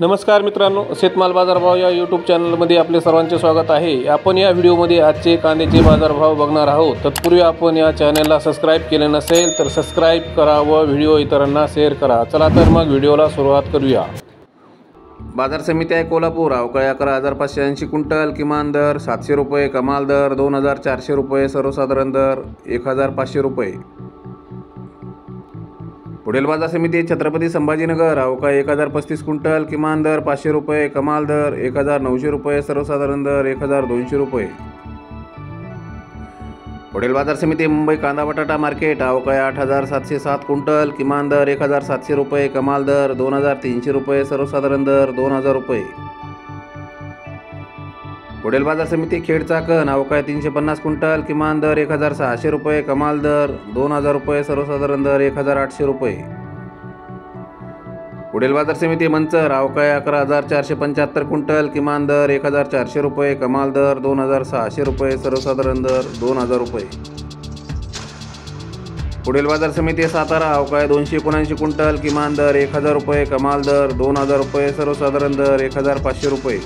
नमस्कार मित्रांनो, शेतमाल बाजारभाव या यूट्यूब चॅनलमध्ये आपले सर्वांचे स्वागत आहे। आपण या व्हिडिओमध्ये आजचे कांद्याचे बाजारभाव बघणार आहोत। तत्पूर्वी आपण या चॅनलला सबस्क्राइब केले नसेल तर सबस्क्राइब करा व व्हिडिओ इतरांना शेअर करा। चला तर मग व्हिडिओला सुरुवात करूया। बाजार समिती आहे कोल्हापूर। अवकाळी 11,580 क्विंटल, किमान दर 700 रुपये, कमाल दर 2,400 रुपये, सर्वसाधारण दर 1,500 रुपये। पुढील बाजार समिती छत्रपती संभाजीनगर। अवकाळी 1,035 क्विंटल, किमान दर 500 रुपये, कमाल दर 1,900 रुपये, सर्वसाधारण दर 1,200 रुपये। पुढील बाजार समिती मुंबई कांदा बटाटा मार्केट। अवकाळी 8,707 क्विंटल, किमान दर 1,700 रुपये, कमाल दर 2,300 रुपये, सर्वसाधारण दर 2,000 रुपये। पुढील बाजार समिती खेड चाकण। अवकाळी 350 क्विंटल, किमान दर 1,600 रुपये, कमाल दर 2,000 रुपये, सर्वसाधारण दर 1,800 रुपये। पुढील बाजार समिती मंचर। अवकाळी 11,475 क्विंटल, किमान दर 1,400 रुपये, कमाल दर 2,600 रुपये, सर्वसाधारण दर 2,000 रुपये। पुढील बाजार समिती सातारा। अवकाळी 279 क्विंटल, किमान दर 1,000 रुपये, कमाल दर 2,000 रुपये, सर्वसाधारण दर 1,500 रुपये।